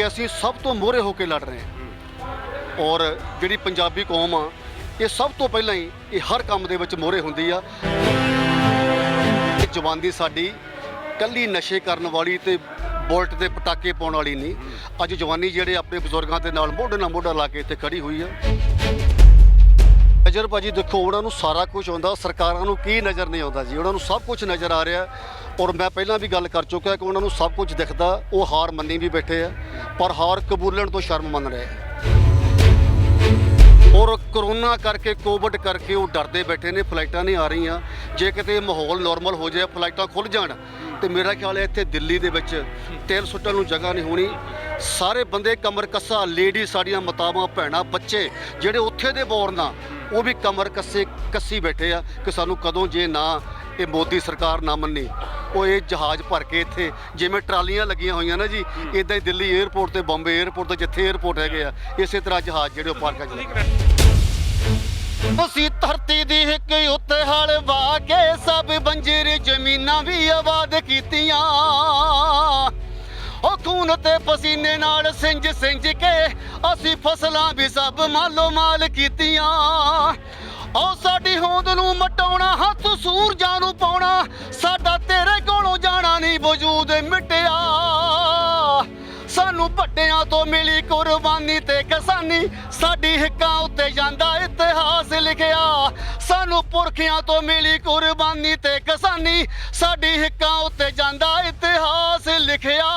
ਅਸੀਂ ਸਭ ਤੋਂ ਮੋਹਰੇ ਹੋ ਕੇ ਲੜ ਰਹੇ ਹਾਂ। ਔਰ ਜਿਹੜੀ ਪੰਜਾਬੀ ਕੌਮ ਆ ਇਹ ਸਭ ਤੋਂ ਪਹਿਲਾਂ ਹੀ ਇਹ ਹਰ ਕੰਮ ਦੇ ਵਿੱਚ ਮੋਹਰੇ ਹੁੰਦੀ ਆ। ਜਵਾਨੀ ਸਾਡੀ ਕੱਲੀ ਨਸ਼ੇ ਕਰਨ ਵਾਲੀ ਤੇ ਬੁਲਟ ਦੇ ਪਟਾਕੇ ਪਾਉਣ ਵਾਲੀ ਨਹੀਂ। ਅੱਜ ਜਵਾਨੀ ਜਿਹੜੇ ਆਪਣੇ ਬਜ਼ੁਰਗਾਂ ਦੇ ਨਾਲ ਮੋਢੇ ਨਾਲ ਮੋਢਾ ਲਾ ਕੇ ਇੱਥੇ ਖੜੀ ਹੋਈ ਆ। ਨਜ਼ਰ ਭਾਜੀ ਦੇਖੋ, ਉਹਨਾਂ ਨੂੰ ਸਾਰਾ ਕੁਝ ਆਉਂਦਾ, ਸਰਕਾਰਾਂ ਨੂੰ ਕੀ ਨਜ਼ਰ ਨਹੀਂ ਆਉਂਦਾ ਜੀ। ਉਹਨਾਂ ਨੂੰ ਸਭ ਕੁਝ ਨਜ਼ਰ ਆ ਰਿਹਾ। ਔਰ ਮੈਂ ਪਹਿਲਾਂ ਵੀ ਗੱਲ ਕਰ ਚੁੱਕਿਆ ਕਿ ਉਹਨਾਂ ਨੂੰ ਸਭ ਕੁਝ ਦਿਖਦਾ। ਉਹ ਹਾਰ ਮੰਨੀ ਵੀ ਬੈਠੇ ਆ, ਪਰ ਹਾਰ ਕਬੂਲਣ ਤੋਂ ਸ਼ਰਮ ਮੰਨ ਰਹੇ ਆ। ਔਰ ਕਰੋਨਾ ਕਰਕੇ, ਕੋਵਿਡ ਕਰਕੇ ਉਹ ਡਰਦੇ ਬੈਠੇ ਨੇ। ਫਲਾਈਟਾਂ ਨਹੀਂ ਆ ਰਹੀਆਂ। ਜੇ ਕਿਤੇ ਮਾਹੌਲ ਨੋਰਮਲ ਹੋ ਜਾਏ, ਫਲਾਈਟਾਂ ਖੁੱਲ੍ਹ ਜਾਣ, ਤੇ ਮੇਰਾ ਖਿਆਲ ਹੈ ਇੱਥੇ ਦਿੱਲੀ ਦੇ ਵਿੱਚ ਤੇਲ ਸੁੱਟਣ ਨੂੰ ਜਗ੍ਹਾ ਨਹੀਂ ਹੋਣੀ। ਸਾਰੇ ਬੰਦੇ ਕਮਰ ਕੱਸਾ, ਲੇਡੀ ਸਾਡੀਆਂ ਮਾਤਾਵਾਂ ਭੈਣਾਂ ਬੱਚੇ ਜਿਹੜੇ ਉੱਥੇ ਦੇ ਬੋਰਨ ਆ, ਉਹ ਵੀ ਕਮਰ ਕੱਸੀ ਬੈਠੇ ਆ ਕਿ ਸਾਨੂੰ ਕਦੋਂ ਜੇ ਨਾ ਇਹ ਮੋਦੀ ਸਰਕਾਰ ਨਾ ਮੰਨੀ, ਉਹ ਇਹ ਜਹਾਜ਼ ਭਰ ਕੇ ਇੱਥੇ ਜਿਵੇਂ ਟਰਾਲੀਆਂ ਲੱਗੀਆਂ ਹੋਈਆਂ ਨਾ ਜੀ, ਇੱਦਾਂ ਹੀ ਦਿੱਲੀ ਏਅਰਪੋਰਟ ਤੇ ਬੰਬੇ ਏਅਰਪੋਰਟ ਤੇ ਜਿੱਥੇ ਏਅਰਪੋਰਟ ਹੈਗੇ ਆ, ਇਸੇ ਤਰ੍ਹਾਂ ਜਹਾਜ਼ ਜਿਹੜੇ ਉਹ ਪਾਰਕਾਂ 'ਚ ਅਸੀਂ ਧਰਤੀ ਦੀ ਹਿੱਕ ਉੱਤੇ ਹਲ ਵਾ ਕੇ ਸਭ ਬੰਜਰ ਜ਼ਮੀਨਾਂ ਵੀ ਆਬਾਦ ਕੀਤੀਆਂ। ਉਹ ਖੂਨ ਤੇ ਪਸੀਨੇ ਨਾਲ ਸਿੰਜ ਕੇ ਅਸੀਂ ਫਸਲਾਂ ਵੀ ਸਭ ਮਾਲੋ ਮਾਲ ਕੀਤੀਆਂ। ਉਹ ਸਾਡੀ ਹੋਂਦ ਨੂੰ ਮਟਾਉਣਾ, ਹੱਥ ਸੂਰਜਾਂ ਨੂੰ ਪਾਉਣਾ, ਸਾਡਾ ਤੇਰੇ ਕੋਲੋਂ ਜਾਣਾ ਨਹੀਂ ਵਜੂਦ ਮਿਟਿਆ। ਸਾਨੂੰ ਵੱਡਿਆਂ ਤੋਂ ਮਿਲੀ ਕੁਰਬਾਨੀ ਤੇ ਕਿਸਾਨੀ, ਸਾਡੀ ਹਿੱਕਾਂ ਉੱਤੇ ਜਾਂਦਾ ਇਤਿਹਾਸ ਲਿਖਿਆ। ਸਾਨੂੰ ਪੁਰਖਿਆਂ ਤੋਂ ਮਿਲੀ ਕੁਰਬਾਨੀ ਤੇ ਕਿਸਾਨੀ, ਸਾਡੀ ਹਿੱਕਾਂ ਉੱਤੇ ਜਾਂਦਾ ਇਤਿਹਾਸ ਲਿਖਿਆ।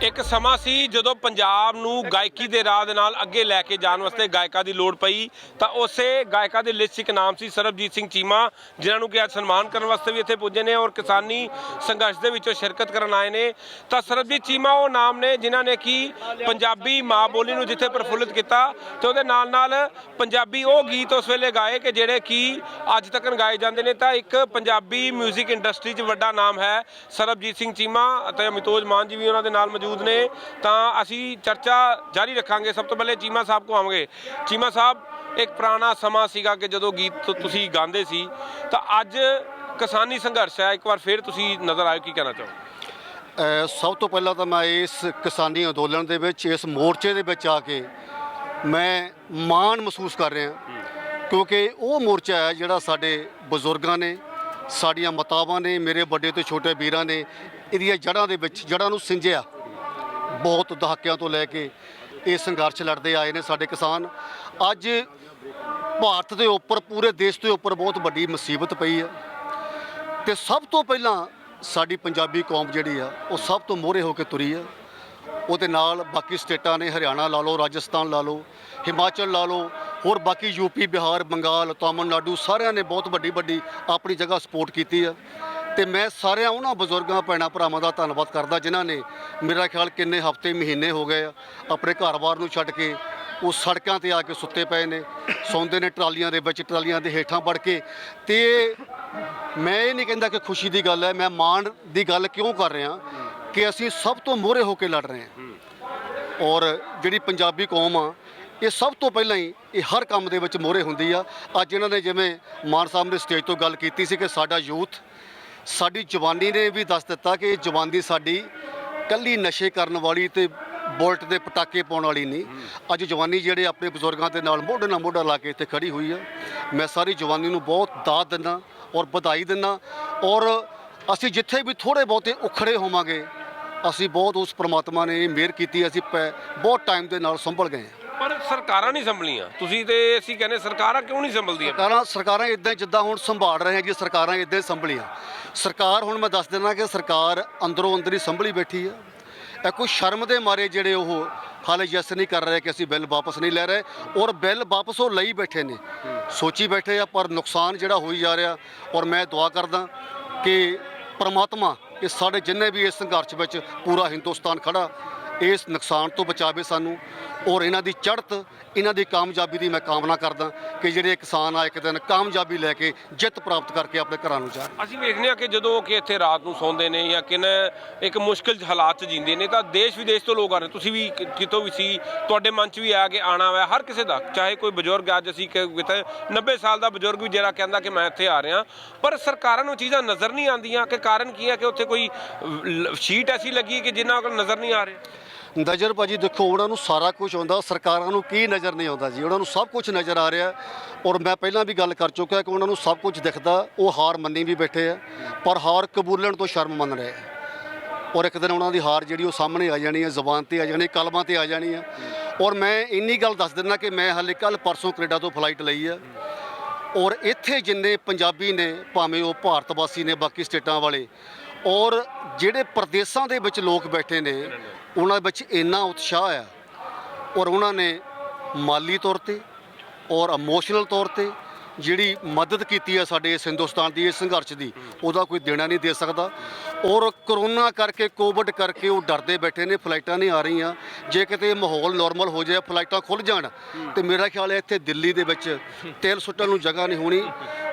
ਇੱਕ ਸਮਾਂ ਸੀ ਜਦੋਂ ਪੰਜਾਬ ਨੂੰ ਗਾਇਕੀ ਦੇ ਰਾਹ ਦੇ ਨਾਲ ਅੱਗੇ ਲੈ ਕੇ ਜਾਣ ਵਾਸਤੇ ਗਾਇਕਾਂ ਦੀ ਲੋੜ ਪਈ, ਤਾਂ ਉਸੇ ਗਾਇਕਾਂ ਦੀ ਲਿਸਟ 'ਚ ਇੱਕ ਨਾਮ ਸੀ ਸਰਬਜੀਤ ਸਿੰਘ ਚੀਮਾ, ਜਿਨ੍ਹਾਂ ਨੂੰ ਕਿ ਅੱਜ ਸਨਮਾਨ ਕਰਨ ਵਾਸਤੇ ਵੀ ਇੱਥੇ ਪੁੱਜੇ ਨੇ ਔਰ ਕਿਸਾਨੀ ਸੰਘਰਸ਼ ਦੇ ਵਿੱਚੋਂ ਸ਼ਿਰਕਤ ਕਰਨ ਆਏ ਨੇ। ਤਾਂ ਸਰਬਜੀਤ ਚੀਮਾ ਉਹ ਨਾਮ ਨੇ ਜਿਨ੍ਹਾਂ ਨੇ ਕਿ ਪੰਜਾਬੀ ਮਾਂ ਬੋਲੀ ਨੂੰ ਜਿੱਥੇ ਪ੍ਰਫੁੱਲਿਤ ਕੀਤਾ, ਤੇ ਉਹਦੇ ਨਾਲ ਨਾਲ ਪੰਜਾਬੀ ਉਹ ਗੀਤ ਉਸ ਵੇਲੇ ਗਾਏ ਕਿ ਜਿਹੜੇ ਕਿ ਅੱਜ ਤੱਕ ਗਾਏ ਜਾਂਦੇ ਨੇ। ਤਾਂ ਇੱਕ ਪੰਜਾਬੀ ਮਿਊਜ਼ਿਕ ਇੰਡਸਟਰੀ 'ਚ ਵੱਡਾ ਨਾਮ ਹੈ ਸਰਬਜੀਤ ਸਿੰਘ ਚੀਮਾ, ਅਤੇ ਅਮਿਤੋਜ ਮਾਨ ਜੀ ਵੀ ਉਹਨਾਂ ਦੇ ਨਾਲ ਮੌਜੂਦ ਨੇ। ਤਾਂ ਅਸੀਂ ਚਰਚਾ ਜਾਰੀ ਰੱਖਾਂਗੇ। ਸਭ ਤੋਂ ਪਹਿਲੇ ਚੀਮਾ ਸਾਹਿਬ ਕੋ ਆਵਾਂਗੇ। ਚੀਮਾ ਸਾਹਿਬ, ਇੱਕ ਪੁਰਾਣਾ ਸਮਾਂ ਸੀਗਾ ਕਿ ਜਦੋਂ ਗੀਤ ਤੁਸੀਂ ਗਾਉਂਦੇ ਸੀ, ਤਾਂ ਅੱਜ ਕਿਸਾਨੀ ਸੰਘਰਸ਼ ਹੈ, ਇੱਕ ਵਾਰ ਫਿਰ ਤੁਸੀਂ ਨਜ਼ਰ ਆਇਓ, ਕੀ ਕਹਿਣਾ ਚਾਹੋ? ਸਭ ਤੋਂ ਪਹਿਲਾਂ ਤਾਂ ਮੈਂ ਇਸ ਕਿਸਾਨੀ ਅੰਦੋਲਨ ਦੇ ਵਿੱਚ, ਇਸ ਮੋਰਚੇ ਦੇ ਵਿੱਚ ਆ ਕੇ ਮੈਂ ਮਾਣ ਮਹਿਸੂਸ ਕਰ ਰਿਹਾ, ਕਿਉਂਕਿ ਉਹ ਮੋਰਚਾ ਹੈ ਜਿਹੜਾ ਸਾਡੇ ਬਜ਼ੁਰਗਾਂ ਨੇ, ਸਾਡੀਆਂ ਮਾਤਾਵਾਂ ਨੇ, ਮੇਰੇ ਵੱਡੇ ਤੋਂ ਛੋਟੇ ਵੀਰਾਂ ਨੇ ਇਹਦੀਆਂ ਜੜ੍ਹਾਂ ਦੇ ਵਿੱਚ, ਜੜ੍ਹਾਂ ਨੂੰ ਸਿੰਜਿਆ। ਬਹੁਤ ਦਹਾਕਿਆਂ ਤੋਂ ਲੈ ਕੇ ਇਹ ਸੰਘਰਸ਼ ਲੜਦੇ ਆਏ ਨੇ ਸਾਡੇ ਕਿਸਾਨ। ਅੱਜ ਭਾਰਤ ਦੇ ਉੱਪਰ, ਪੂਰੇ ਦੇਸ਼ ਦੇ ਉੱਪਰ ਬਹੁਤ ਵੱਡੀ ਮੁਸੀਬਤ ਪਈ ਆ, ਤੇ ਸਭ ਤੋਂ ਪਹਿਲਾਂ ਸਾਡੀ ਪੰਜਾਬੀ ਕੌਮ ਜਿਹੜੀ ਆ ਉਹ ਸਭ ਤੋਂ ਮੋਹਰੇ ਹੋ ਕੇ ਤੁਰੀ ਆ। ਉਹਦੇ ਨਾਲ ਬਾਕੀ ਸਟੇਟਾਂ ਨੇ, ਹਰਿਆਣਾ ਲਾ ਲਓ, ਰਾਜਸਥਾਨ ਲਾ ਲਓ, ਹਿਮਾਚਲ ਲਾ ਲਓ, ਹੋਰ ਬਾਕੀ ਯੂਪੀ, ਬਿਹਾਰ, ਬੰਗਾਲ, ਤਾਮਿਲਨਾਡੂ, ਸਾਰਿਆਂ ਨੇ ਬਹੁਤ ਵੱਡੀ ਆਪਣੀ ਜਗ੍ਹਾ ਸਪੋਰਟ ਕੀਤੀ ਆ। ਤੇ ਮੈਂ ਸਾਰਿਆਂ ਉਹਨਾਂ ਬਜ਼ੁਰਗਾਂ ਭੈਣਾਂ ਭਰਾਵਾਂ ਦਾ ਧੰਨਵਾਦ ਕਰਦਾ ਜਿਨ੍ਹਾਂ ਨੇ, ਮੇਰਾ ਖਿਆਲ ਕਿੰਨੇ ਹਫ਼ਤੇ ਮਹੀਨੇ ਹੋ ਗਏ ਆ, ਆਪਣੇ ਘਰ-ਬਾਰ ਨੂੰ ਛੱਡ ਕੇ ਉਹ ਸੜਕਾਂ ਤੇ ਆ ਕੇ ਸੁੱਤੇ ਪਏ ਨੇ, ਸੌਂਦੇ ਨੇ ਟਰਾਲੀਆਂ ਦੇ ਵਿੱਚ, ਟਰਾਲੀਆਂ ਦੇ ਹੇਠਾਂ ਵੜ ਕੇ। ਤੇ ਮੈਂ ਇਹ ਨਹੀਂ ਕਹਿੰਦਾ ਕਿ ਖੁਸ਼ੀ ਦੀ ਗੱਲ ਹੈ, ਮੈਂ ਮਾਣ ਦੀ ਗੱਲ ਕਿਉਂ ਕਰ ਰਿਹਾ ਕਿ ਅਸੀਂ ਸਭ ਤੋਂ ਮੋਹਰੇ ਹੋ ਕੇ ਲੜ ਰਹੇ ਹਾਂ। ਔਰ ਜਿਹੜੀ ਪੰਜਾਬੀ ਕੌਮ ਆ ਇਹ ਸਭ ਤੋਂ ਪਹਿਲਾਂ ਹੀ ਇਹ ਹਰ ਕੰਮ ਦੇ ਵਿੱਚ ਮੋਹਰੇ ਹੁੰਦੀ ਆ। ਅੱਜ ਇਹਨਾਂ ਨੇ ਜਿਵੇਂ ਮਾਨ ਸਾਹਿਬ ਨੇ ਸਟੇਜ ਤੋਂ ਗੱਲ ਕੀਤੀ ਸੀ ਕਿ ਸਾਡਾ ਯੂਥ, ਸਾਡੀ ਜਵਾਨੀ ਨੇ ਵੀ ਦੱਸ ਦਿੱਤਾ ਕਿ ਜਵਾਨੀ ਸਾਡੀ ਕੱਲੀ ਨਸ਼ੇ ਕਰਨ ਵਾਲੀ ਤੇ ਬੁਲਟ ਦੇ ਪਟਾਕੇ ਪਾਉਣ ਵਾਲੀ ਨਹੀਂ। ਅੱਜ ਜਵਾਨੀ ਜਿਹੜੇ ਆਪਣੇ ਬਜ਼ੁਰਗਾਂ ਦੇ ਨਾਲ ਮੋਢੇ ਨਾਲ ਮੋਢਾ ਲਾ ਕੇ ਇੱਥੇ ਖੜੀ ਹੋਈ ਆ। ਮੈਂ ਸਾਰੀ ਜਵਾਨੀ ਨੂੰ ਬਹੁਤ ਦਾਦ ਦਿੰਦਾ ਔਰ ਵਧਾਈ ਦਿੰਦਾ। ਔਰ ਅਸੀਂ ਜਿੱਥੇ ਵੀ ਥੋੜ੍ਹੇ ਬਹੁਤੇ ਉਖੜੇ ਹੋਵਾਂਗੇ, ਅਸੀਂ ਬਹੁਤ ਉਸ ਪ੍ਰਮਾਤਮਾ ਨੇ ਮਿਹਰ ਕੀਤੀ, ਅਸੀਂ ਬਹੁਤ ਟਾਈਮ ਦੇ ਨਾਲ ਸੰਭਲ ਗਏ। ਪਰ ਸਰਕਾਰਾਂ ਨਹੀਂ ਸੰਭਲੀਆਂ, ਤੁਸੀਂ ਤੇ ਅਸੀਂ ਕਹਿੰਦੇ ਸਰਕਾਰਾਂ ਕਿਉਂ ਨਹੀਂ ਸੰਭਲਦੀਆਂ? ਸਰਕਾਰਾਂ ਇੱਦਾਂ ਜਿੱਦਾਂ ਹੁਣ ਸੰਭਾਲ ਰਹੇ ਜੀ, ਸਰਕਾਰਾਂ ਇੱਦਾਂ ਹੀ ਸੰਭਲੀਆਂ। ਸਰਕਾਰ, ਹੁਣ ਮੈਂ ਦੱਸ ਦਿੰਦਾ ਕਿ ਸਰਕਾਰ ਅੰਦਰੋਂ ਅੰਦਰ ਹੀ ਸੰਭਲੀ ਬੈਠੀ ਆ। ਇਹ ਕੋਈ ਸ਼ਰਮ ਦੇ ਮਾਰੇ ਜਿਹੜੇ ਉਹ ਹਾਲੇ ਯੈਸ ਨਹੀਂ ਕਰ ਰਹੇ ਕਿ ਅਸੀਂ ਬਿੱਲ ਵਾਪਸ ਨਹੀਂ ਲੈ ਰਹੇ, ਔਰ ਬਿੱਲ ਵਾਪਸ ਉਹ ਲਈ ਬੈਠੇ ਨੇ, ਸੋਚੀ ਬੈਠੇ ਆ, ਪਰ ਨੁਕਸਾਨ ਜਿਹੜਾ ਹੋਈ ਜਾ ਰਿਹਾ। ਔਰ ਮੈਂ ਦੁਆ ਕਰਦਾ ਕਿ ਪ੍ਰਮਾਤਮਾ ਇਹ ਸਾਡੇ ਜਿੰਨੇ ਵੀ ਇਸ ਸੰਘਰਸ਼ ਵਿੱਚ ਪੂਰਾ ਹਿੰਦੁਸਤਾਨ ਖੜਾ, ਇਸ ਨੁਕਸਾਨ ਤੋਂ ਬਚਾਵੇ ਸਾਨੂੰ। ਔਰ ਇਹਨਾਂ ਦੀ ਚੜ੍ਹਤ, ਇਹਨਾਂ ਦੀ ਕਾਮਯਾਬੀ ਦੀ ਮੈਂ ਕਾਮਨਾ ਕਰਦਾ ਕਿ ਜਿਹੜੇ ਕਿਸਾਨ ਆ ਇੱਕ ਦਿਨ ਕਾਮਯਾਬੀ ਲੈ ਕੇ ਜਿੱਤ ਪ੍ਰਾਪਤ ਕਰਕੇ ਆਪਣੇ ਘਰਾਂ ਨੂੰ ਜਾਣ। ਅਸੀਂ ਵੇਖਦੇ ਹਾਂ ਕਿ ਜਦੋਂ ਕਿ ਇੱਥੇ ਰਾਤ ਨੂੰ ਸੌਂਦੇ ਨੇ ਜਾਂ ਇੱਕ ਮੁਸ਼ਕਿਲ ਹਾਲਾਤ 'ਚ ਜੀਂਦੇ ਨੇ ਤਾਂ ਦੇਸ਼ ਵਿਦੇਸ਼ ਤੋਂ ਲੋਕ ਆ ਰਹੇ। ਤੁਸੀਂ ਵੀ ਕਿਤੋਂ ਵੀ ਸੀ, ਤੁਹਾਡੇ ਮਨ 'ਚ ਵੀ ਆਇਆ ਕਿ ਆਉਣਾ ਹੋਇਆ ਹਰ ਕਿਸੇ ਦਾ, ਚਾਹੇ ਕੋਈ ਬਜ਼ੁਰਗ, ਅੱਜ ਅਸੀਂ ਕਿਤੇ 90 ਸਾਲ ਦਾ ਬਜ਼ੁਰਗ ਵੀ ਜਿਹੜਾ ਕਹਿੰਦਾ ਕਿ ਮੈਂ ਇੱਥੇ ਆ ਰਿਹਾ, ਪਰ ਸਰਕਾਰਾਂ ਨੂੰ ਚੀਜ਼ਾਂ ਨਜ਼ਰ ਨਹੀਂ ਆਉਂਦੀਆਂ ਕਿ ਕਾਰਨ ਕੀ ਹੈ ਕਿ ਉੱਥੇ ਕੋਈ ਸ਼ੀਟ ਐਸੀ ਲੱਗੀ ਕਿ ਜਿਨ੍ਹਾਂ ਕੋਲ ਨਜ਼ਰ ਨਹੀਂ ਆ ਰਹੇ। ਨਜ਼ਰ ਭਾਜੀ ਦੇਖੋ, ਉਹਨਾਂ ਨੂੰ ਸਾਰਾ ਕੁਝ ਆਉਂਦਾ, ਸਰਕਾਰਾਂ ਨੂੰ ਕੀ ਨਜ਼ਰ ਨਹੀਂ ਆਉਂਦਾ ਜੀ, ਉਹਨਾਂ ਨੂੰ ਸਭ ਕੁਝ ਨਜ਼ਰ ਆ ਰਿਹਾ। ਔਰ ਮੈਂ ਪਹਿਲਾਂ ਵੀ ਗੱਲ ਕਰ ਚੁੱਕਾ ਕਿ ਉਹਨਾਂ ਨੂੰ ਸਭ ਕੁਝ ਦਿਖਦਾ, ਉਹ ਹਾਰ ਮੰਨੀ ਵੀ ਬੈਠੇ ਆ, ਪਰ ਹਾਰ ਕਬੂਲਣ ਤੋਂ ਸ਼ਰਮ ਮੰਨ ਰਹੇ ਆ। ਔਰ ਇੱਕ ਦਿਨ ਉਹਨਾਂ ਦੀ ਹਾਰ ਜਿਹੜੀ ਉਹ ਸਾਹਮਣੇ ਆ ਜਾਣੀ ਹੈ, ਜ਼ੁਬਾਨ ਤੇ ਆ ਜਾਣੀ, ਕਲਮਾਂ ਤੇ ਆ ਜਾਣੀ ਹੈ। ਔਰ ਮੈਂ ਇੰਨੀ ਗੱਲ ਦੱਸ ਦਿੰਦਾ ਕਿ ਮੈਂ ਹਾਲੇ ਕੱਲ੍ਹ ਪਰਸੋਂ ਕੈਨੇਡਾ ਤੋਂ ਫਲਾਈਟ ਲਈ ਆ, ਔਰ ਇੱਥੇ ਜਿੰਨੇ ਪੰਜਾਬੀ ਨੇ, ਭਾਵੇਂ ਉਹ ਭਾਰਤ ਵਾਸੀ ਨੇ, ਬਾਕੀ ਸਟੇਟਾਂ ਵਾਲੇ, ਔਰ ਜਿਹੜੇ ਪ੍ਰਦੇਸ਼ਾਂ ਦੇ ਵਿੱਚ ਲੋਕ ਬੈਠੇ ਨੇ, ਉਹਨਾਂ ਵਿੱਚ ਇੰਨਾ ਉਤਸ਼ਾਹ ਆ। ਔਰ ਉਹਨਾਂ ਨੇ ਮਾਲੀ ਤੌਰ ਤੇ ਔਰ ਇਮੋਸ਼ਨਲ ਤੌਰ ਤੇ ਜਿਹੜੀ ਮਦਦ ਕੀਤੀ ਹੈ ਸਾਡੇ ਇਸ ਹਿੰਦੁਸਤਾਨ ਦੀ ਇਸ ਸੰਘਰਸ਼ ਦੀ, ਉਹਦਾ ਕੋਈ ਦੇਣਾ ਨਹੀਂ ਦੇ ਸਕਦਾ। ਔਰ ਕਰੋਨਾ ਕਰਕੇ, ਕੋਵਿਡ ਕਰਕੇ ਉਹ ਡਰਦੇ ਬੈਠੇ ਨੇ, ਫਲਾਈਟਾਂ ਨਹੀਂ ਆ ਰਹੀਆਂ। ਜੇ ਕਿਤੇ ਮਾਹੌਲ ਨਾਰਮਲ ਹੋ ਜਾਏ, ਫਲਾਈਟਾਂ ਖੁੱਲ੍ਹ ਜਾਣ, ਤੇ ਮੇਰਾ ਖਿਆਲ ਹੈ ਇੱਥੇ ਦਿੱਲੀ ਦੇ ਵਿੱਚ ਤੇਲ ਸੁੱਟਣ ਨੂੰ ਜਗ੍ਹਾ ਨਹੀਂ ਹੋਣੀ।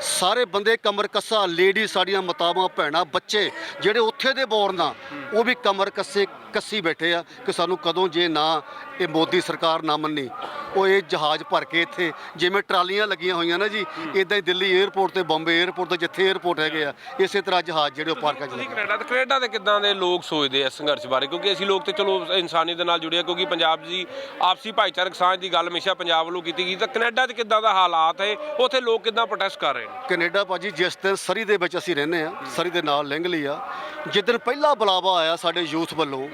ਸਾਰੇ ਬੰਦੇ ਕਮਰ ਕੱਸਾ, ਲੇਡੀ ਸਾਡੀਆਂ ਮਾਤਾਵਾਂ, ਭੈਣਾਂ, ਬੱਚੇ ਜਿਹੜੇ ਉੱਥੇ ਦੇ ਬੋਰਨ ਆ, ਉਹ ਵੀ ਕਮਰ ਕੱਸੀ ਬੈਠੇ ਆ ਕਿ ਸਾਨੂੰ ਕਦੋਂ, ਜੇ ਨਾ ਇਹ ਮੋਦੀ ਸਰਕਾਰ ਨਾ ਮੰਨੀ, ਉਹ ਇਹ ਜਹਾਜ਼ ਭਰ ਕੇ ਇੱਥੇ ਜਿਵੇਂ ਟਰਾਲੀਆਂ ਲੱਗੀਆਂ ਹੋਈਆਂ ਨਾ ਜੀ, ਇੱਦਾਂ ਹੀ ਦਿੱਲੀ ਏਅਰਪੋਰਟ ਤੇ ਬੰਬੇ ਏਅਰਪੋਰਟ ਤੇ ਜਿੱਥੇ ਏਅਰਪੋਰਟ ਹੈਗੇ ਆ, ਇਸੇ ਤਰ੍ਹਾਂ ਜਹਾਜ਼ ਜਿਹੜੇ ਉਹ ਪਾਰ ਕਰ ਜਾਂਦੇ। ਕੈਨੇਡਾ ਦੇ ਕਿੱਦਾਂ ਦੇ ਲੋਕ ਸੋਚਦੇ ਆ ਸੰਘਰਸ਼ ਬਾਰੇ? ਕਿਉਂਕਿ ਅਸੀਂ ਲੋਕ ਤੇ ਚਲੋ ਇਨਸਾਨੀਅਤ ਦੇ ਨਾਲ ਜੁੜੇ ਆ, ਕਿਉਂਕਿ ਪੰਜਾਬ ਦੀ ਆਪਸੀ ਭਾਈਚਾਰਕ ਸਾਂਝ ਦੀ ਗੱਲ ਹਮੇਸ਼ਾ ਪੰਜਾਬ ਵੱਲੋਂ ਕੀਤੀ ਗਈ, ਤਾਂ ਕੈਨੇਡਾ 'ਚ ਕਿੱਦਾਂ ਦਾ ਹਾਲਾਤ ਹੈ, ਉੱਥੇ ਲੋਕ ਕਿੱਦਾਂ ਪ੍ਰੋਟੈਸਟ ਕਰ ਰਹੇ ਨੇ? ਕੈਨੇਡਾ ਭਾਜੀ, ਜਿਸ ਦਿਨ ਸਰੀ ਦੇ ਵਿੱਚ ਅਸੀਂ ਰਹਿੰਦੇ ਆ, ਸਰੀ ਦੇ ਨਾਲ ਲਿੰਗਲੀ ਆ, ਜਿਸ ਦਿਨ ਪਹਿਲਾ ਬੁਲਾਵਾ ਆਇਆ ਸਾਡੇ ਯੂਥ ਵੱਲੋਂ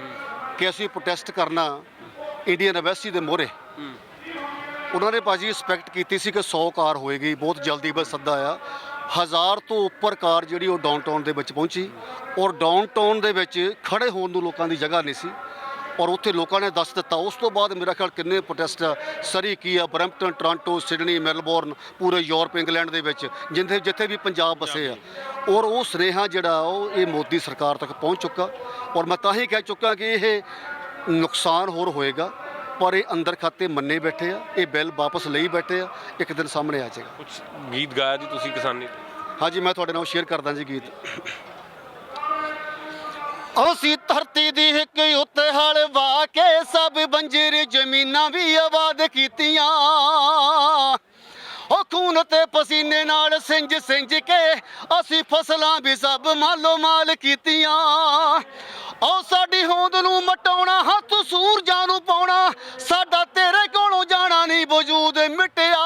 ਕਿ ਅਸੀਂ ਪ੍ਰੋਟੈਸਟ ਕਰਨਾ ਇੰਡੀਅਨ ਐਮਬੈਸੀ ਦੇ ਮੂਹਰੇ, ਉਹਨਾਂ ਨੇ ਭਾਜੀ ਐਕਸਪੈਕਟ ਕੀਤੀ ਸੀ ਕਿ 100 ਕਾਰ ਹੋਏਗੀ, ਬਹੁਤ ਜਲਦੀ ਬਸ ਸੱਦਾ ਆਇਆ। 1000 ਤੋਂ ਉੱਪਰ ਕਾਰ ਜਿਹੜੀ ਉਹ ਡਾਊਨਟਾਊਨ ਦੇ ਵਿੱਚ ਪਹੁੰਚੀ, ਔਰ ਡਾਊਨਟਾਊਨ ਦੇ ਵਿੱਚ ਖੜੇ ਹੋਣ ਨੂੰ ਲੋਕਾਂ ਦੀ ਜਗ੍ਹਾ ਨਹੀਂ ਸੀ, ਔਰ ਉੱਥੇ ਲੋਕਾਂ ਨੇ ਦੱਸ ਦਿੱਤਾ। ਉਸ ਤੋਂ ਬਾਅਦ ਮੇਰਾ ਖਿਆਲ ਕਿੰਨੇ ਪ੍ਰੋਟੈਸਟ ਆ, ਸਰੀ ਕੀ ਆ, ਬਰੈਂਪਟਨ, ਟੋਰਾਂਟੋ, ਸਿਡਨੀ, ਮੈਲਬੌਰਨ, ਪੂਰੇ ਯੂਰਪ, ਇੰਗਲੈਂਡ ਦੇ ਵਿੱਚ ਜਿੱਥੇ ਵੀ ਪੰਜਾਬ ਵਸੇ ਆ, ਔਰ ਉਹ ਸੁਨੇਹਾ ਜਿਹੜਾ ਉਹ ਇਹ ਮੋਦੀ ਸਰਕਾਰ ਤੱਕ ਪਹੁੰਚ ਚੁੱਕਾ। ਔਰ ਮੈਂ ਤਾਂ ਹੀ ਕਹਿ ਚੁੱਕਾ ਕਿ ਇਹ ਨੁਕਸਾਨ ਹੋਰ ਹੋਏਗਾ, ਪਰ ਇਹ ਅੰਦਰ ਖਾਤੇ ਮੰਨੇ ਬੈਠੇ ਆ, ਇਹ ਬਿੱਲ ਵਾਪਸ ਲਈ ਬੈਠੇ ਆ, ਇੱਕ ਦਿਨ ਸਾਹਮਣੇ ਆ ਜਾਏਗਾ। ਕੁਝ ਗੀਤ ਗਾਇਆ ਜੀ ਤੁਸੀਂ ਕਿਸਾਨੀ ਤੇ? ਹਾਂਜੀ, ਮੈਂ ਤੁਹਾਡੇ ਨਾਲ ਸ਼ੇਅਰ ਕਰਦਾ ਜੀ ਗੀਤ। ਅਸੀਂ ਧਰਤੀ ਦੀ ਇੱਕ ਉੱਤੇ ਹਲ ਵਾ ਕੇ ਸਭ ਬੰਜਰ ਜ਼ਮੀਨਾਂ ਵੀ ਆਬਾਦ ਕੀਤੀਆਂ, ਉਹ ਖੂਨ ਤੇ ਪਸੀਨੇ ਨਾਲ ਸਿੰਜ ਕੇ ਅਸੀਂ ਫਸਲਾਂ ਵੀ ਸਭ ਮਾਲੋ ਮਾਲ ਕੀਤੀਆਂ। ਉਹ ਸਾਡੀ ਹੋਂਦ ਨੂੰ ਮਟਾਉਣਾ, ਹੱਥ ਸੂਰਜਾਂ ਨੂੰ ਪਾਉਣਾ, ਸਾਡਾ ਤੇਰੇ ਕੋਲੋਂ ਜਾਣਾ ਨਹੀਂ ਵਜੂਦ ਮਿਟਿਆ।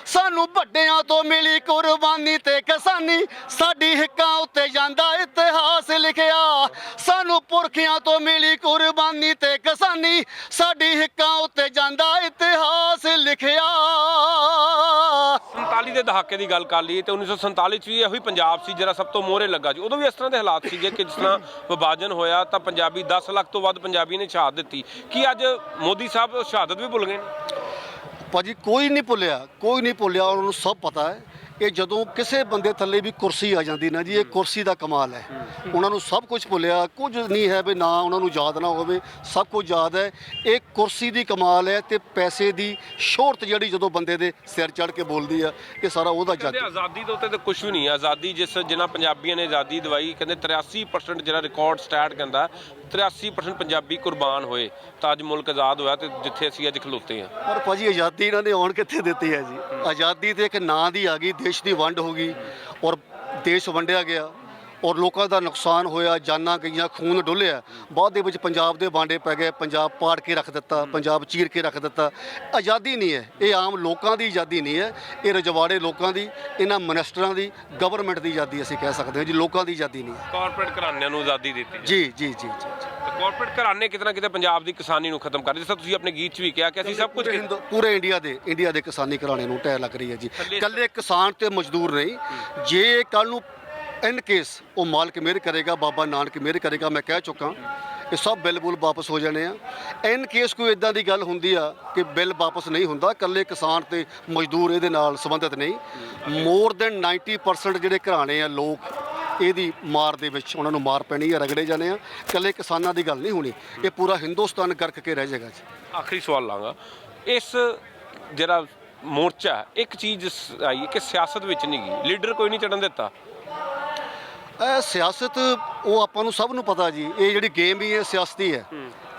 ਸਾਨੂੰ ਵੱਡਿਆਂ ਤੋਂ ਮਿਲੀ ਕੁਰਬਾਨੀ ਤੇ ਕਿਸਾਨੀ, ਸਾਡੀ ਹਿੱਕਾਂ ਉੱਤੇ ਜਾਂਦਾ ਇਤਿਹਾਸ ਲਿਖਿਆ। ਸਾਨੂੰ ਪੁਰਖਿਆਂ ਤੋਂ ਮਿਲੀ ਕੁਰਬਾਨੀ ਤੇ ਕਿਸਾਨੀ, ਸਾਡੀ ਹਿੱਕਾਂ ਉੱਤੇ ਜਾਂਦਾ ਇਤਿਹਾਸ ਲਿਖਿਆ। 47 ਦੇ ਦਹਾਕੇ ਦੀ ਗੱਲ ਕਰ ਲਈਏ ਤੇ 1947 'ਚ ਵੀ ਇਹੋ ਹੀ ਪੰਜਾਬ ਸੀ ਜਿਹੜਾ ਸਭ ਤੋਂ ਮੋਹਰੇ ਲੱਗਾ ਜੀ। ਉਦੋਂ ਵੀ ਇਸ ਤਰ੍ਹਾਂ ਦੇ ਹਾਲਾਤ ਸੀਗੇ ਕਿ ਜਿਸ ਤਰ੍ਹਾਂ ਵਿਭਾਜਨ ਹੋਇਆ ਤਾਂ ਪੰਜਾਬੀ 10 ਲੱਖ ਤੋਂ ਵੱਧ ਪੰਜਾਬੀ ਨੇ ਸ਼ਹਾਦਤ ਦਿੱਤੀ। ਕੀ ਅੱਜ ਮੋਦੀ ਸਾਹਿਬ ਸ਼ਹਾਦਤ ਵੀ ਭੁੱਲ ਗਏ ਨੇ? ਭਾਜੀ ਕੋਈ ਨਹੀਂ ਭੁੱਲਿਆ, ਕੋਈ ਨਹੀਂ ਭੁੱਲਿਆ, ਉਹਨਾਂ ਨੂੰ ਸਭ ਪਤਾ ਹੈ। ਇਹ ਜਦੋਂ ਕਿਸੇ ਬੰਦੇ ਥੱਲੇ ਵੀ ਕੁਰਸੀ ਆ ਜਾਂਦੀ ਨਾ ਜੀ, ਇਹ ਕੁਰਸੀ ਦਾ ਕਮਾਲ ਹੈ। ਉਹਨਾਂ ਨੂੰ ਸਭ ਕੁਝ ਭੁੱਲਿਆ, ਕੁਝ ਨਹੀਂ ਹੈ ਵੀ ਨਾ ਉਹਨਾਂ ਨੂੰ ਯਾਦ ਨਾ ਹੋਵੇ, ਸਭ ਕੁਝ ਯਾਦ ਹੈ। ਇਹ ਕੁਰਸੀ ਦੀ ਕਮਾਲ ਹੈ ਤੇ ਪੈਸੇ ਦੀ ਸ਼ੋਹਰਤ ਜਿਹੜੀ ਜਦੋਂ ਬੰਦੇ ਦੇ ਸਿਰ ਚੜ੍ਹ ਕੇ ਬੋਲਦੀ ਆ, ਇਹ ਸਾਰਾ ਉਹਦਾ ਕਹਿੰਦੇ ਆਜ਼ਾਦੀ ਦੇ ਉੱਤੇ ਤਾਂ ਕੁਝ ਵੀ ਨਹੀਂ ਹੈ। ਆਜ਼ਾਦੀ ਜਿਨ੍ਹਾਂ ਪੰਜਾਬੀਆਂ ਨੇ ਆਜ਼ਾਦੀ ਦਵਾਈ, ਕਹਿੰਦੇ 83% ਜਿਹੜਾ ਰਿਕਾਰਡ ਸਟੈਟ ਕਹਿੰਦਾ 83% ਪੰਜਾਬੀ ਕੁਰਬਾਨ ਹੋਏ ਤਾਂ ਅੱਜ ਮੁਲਕ ਆਜ਼ਾਦ ਹੋਇਆ ਤੇ ਜਿੱਥੇ ਅਸੀਂ ਅੱਜ ਖਲੋਤੇ ਹਾਂ। ਪਰ ਭਾਜੀ ਆਜ਼ਾਦੀ ਇਹਨਾਂ ਨੇ ਆਉਣ ਕਿੱਥੇ ਦਿੱਤੀ ਹੈ ਜੀ? ਆਜ਼ਾਦੀ ਤੇ ਇੱਕ ਨਾਂ ਦੀ ਆ ਗਈ, ਦੇਸ਼ ਦੀ ਵੰਡ ਹੋ ਗਈ ਔਰ ਦੇਸ਼ ਵੰਡਿਆ ਗਿਆ ਔਰ ਲੋਕਾਂ ਦਾ ਨੁਕਸਾਨ ਹੋਇਆ, ਜਾਨਾਂ ਗਈਆਂ, ਖੂਨ ਡੁੱਲਿਆ। ਬਾਅਦ ਦੇ ਵਿੱਚ ਪੰਜਾਬ ਦੇ ਵਾਂਡੇ ਪੈ ਗਏ, ਪੰਜਾਬ ਪਾੜ ਕੇ ਰੱਖ ਦਿੱਤਾ, ਪੰਜਾਬ ਚੀਰ ਕੇ ਰੱਖ ਦਿੱਤਾ। ਆਜ਼ਾਦੀ ਨਹੀਂ ਹੈ ਇਹ, ਆਮ ਲੋਕਾਂ ਦੀ ਆਜ਼ਾਦੀ ਨਹੀਂ ਹੈ, ਇਹ ਰਜਵਾੜੇ ਲੋਕਾਂ ਦੀ, ਇਹਨਾਂ ਮਿਨਿਸਟਰਾਂ ਦੀ, ਗਵਰਨਮੈਂਟ ਦੀ ਆਜ਼ਾਦੀ ਅਸੀਂ ਕਹਿ ਸਕਦੇ ਹਾਂ ਜੀ, ਲੋਕਾਂ ਦੀ ਆਜ਼ਾਦੀ ਨਹੀਂ ਹੈ। ਕਾਰਪੋਰੇਟ ਘਰਾਣਿਆਂ ਨੂੰ ਆਜ਼ਾਦੀ ਦਿੱਤੀ ਜੀ ਜੀ ਜੀ ਜੀ। ਕਾਰਪੋਰੇਟ ਘਰਾਣੇ ਕਿਤੇ ਨਾ ਕਿਤੇ ਪੰਜਾਬ ਦੀ ਕਿਸਾਨੀ ਨੂੰ ਖਤਮ ਕਰ ਰਹੇ। ਜਿਸ ਤਰ੍ਹਾਂ ਤੁਸੀਂ ਆਪਣੇ ਗੀਤ 'ਚ ਵੀ ਕਿਹਾ ਕਿ ਅਸੀਂ ਸਭ ਕੁਝ ਪੂਰੇ ਇੰਡੀਆ ਦੇ ਕਿਸਾਨੀ ਘਰਾਣੇ ਨੂੰ ਢਹਿ ਲੱਗ ਰਹੀ ਹੈ ਜੀ। ਇਕੱਲੇ ਕਿਸਾਨ ਤੇ ਮਜ਼ਦੂਰ ਨਹੀਂ, ਜੇ ਕੱਲ੍ਹ ਨੂੰ ਇਨ ਕੇਸ ਉਹ ਮਾਲਕ ਮਿਹਰ ਕਰੇਗਾ, ਬਾਬਾ ਨਾਨਕ ਮਿਹਰ ਕਰੇਗਾ, ਮੈਂ ਕਹਿ ਚੁੱਕਾ ਇਹ ਸਭ ਬਿੱਲ ਬੁੱਲ ਵਾਪਸ ਹੋ ਜਾਣੇ ਆ। ਇਨ ਕੇਸ ਕੋਈ ਇਦਾਂ ਦੀ ਗੱਲ ਹੁੰਦੀ ਆ ਕਿ ਬਿੱਲ ਵਾਪਸ ਨਹੀਂ ਹੁੰਦਾ, ਇਕੱਲੇ ਕਿਸਾਨ ਤੇ ਮਜ਼ਦੂਰ ਇਹਦੇ ਨਾਲ ਸੰਬੰਧਿਤ ਨਹੀਂ। ਮੋਰ ਦੈਨ 90% ਜਿਹੜੇ ਘਰਾਣੇ ਆ ਲੋਕ ਇਹਦੀ ਮਾਰ ਦੇ ਵਿੱਚ ਉਹਨਾਂ ਨੂੰ ਮਾਰ ਪੈਣੀ ਹੈ, ਰਗੜੇ ਜਾਣੇ ਆ। ਇਕੱਲੇ ਕਿਸਾਨਾਂ ਦੀ ਗੱਲ ਨਹੀਂ ਹੋਣੀ, ਇਹ ਪੂਰਾ ਹਿੰਦੁਸਤਾਨ ਗਰਕ ਕੇ ਰਹਿ ਜਾਏਗਾ ਜੀ। ਆਖਰੀ ਸਵਾਲ ਲਾਂਗਾ, ਇਸ ਜਿਹੜਾ ਮੋਰਚਾ ਇੱਕ ਚੀਜ਼ ਆਈ ਕਿ ਸਿਆਸਤ ਵਿੱਚ ਨਹੀਂ ਗਈ, ਲੀਡਰ ਕੋਈ ਨਹੀਂ ਚੜਨ ਦਿੱਤਾ। ਇਹ ਸਿਆਸਤ ਉਹ ਆਪਾਂ ਨੂੰ ਸਭ ਨੂੰ ਪਤਾ ਜੀ, ਇਹ ਜਿਹੜੀ ਗੇਮ ਹੀ ਹੈ ਸਿਆਸਤੀ ਹੈ।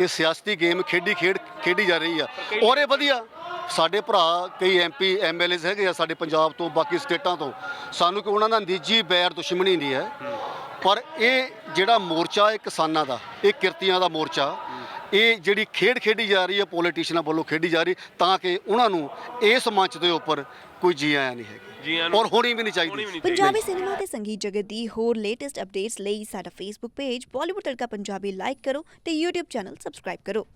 ਇਹ ਸਿਆਸਤੀ ਗੇਮ ਖੇਡੀ ਜਾ ਰਹੀ ਆ, ਔਰ ਇਹ ਵਧੀਆ। ਸਾਡੇ ਭਰਾ ਕਈ MP MLAs ਹੈਗੇ ਆ ਸਾਡੇ ਪੰਜਾਬ ਤੋਂ, ਬਾਕੀ ਸਟੇਟਾਂ ਤੋਂ, ਸਾਨੂੰ ਕਿ ਉਹਨਾਂ ਨਾਲ ਨਿੱਜੀ ਬੈਰ ਦੁਸ਼ਮਣੀ ਨਹੀਂ ਹੈ, ਪਰ ਇਹ ਜਿਹੜਾ ਮੋਰਚਾ ਹੈ ਕਿਸਾਨਾਂ ਦਾ, ਇਹ ਕਿਰਤੀਆਂ ਦਾ ਮੋਰਚਾ, ਇਹ ਜਿਹੜੀ ਖੇਡੀ ਜਾ ਰਹੀ ਹੈ ਪੋਲੀਟੀਸ਼ੀਅਨਾਂ ਵੱਲੋਂ ਖੇਡੀ ਜਾ ਰਹੀ, ਤਾਂ ਕਿ ਉਹਨਾਂ ਨੂੰ ਇਸ ਮੰਚ ਦੇ ਉੱਪਰ ਕੋਈ ਜੀ ਆਇਆ ਨਹੀਂ ਹੈਗੀ, ਔਰ ਹੋਣੀ ਵੀ ਨਹੀਂ ਚਾਹੀਦੀ। ਪੰਜਾਬੀ ਸਿਨੇਮਾ ਤੇ ਸੰਗੀਤ ਜਗਤ ਦੀ ਹੋਰ ਲੇਟੈਸਟ ਅਪਡੇਟਸ ਲਈ ਸਾਡਾ ਫੇਸਬੁੱਕ ਪੇਜ ਬਾਲੀਵੁੱਡ ਤੜਕਾ ਪੰਜਾਬੀ ਲਾਈਕ ਕਰੋ ਤੇ YouTube ਚੈਨਲ ਸਬਸਕ੍ਰਾਈਬ ਕਰੋ।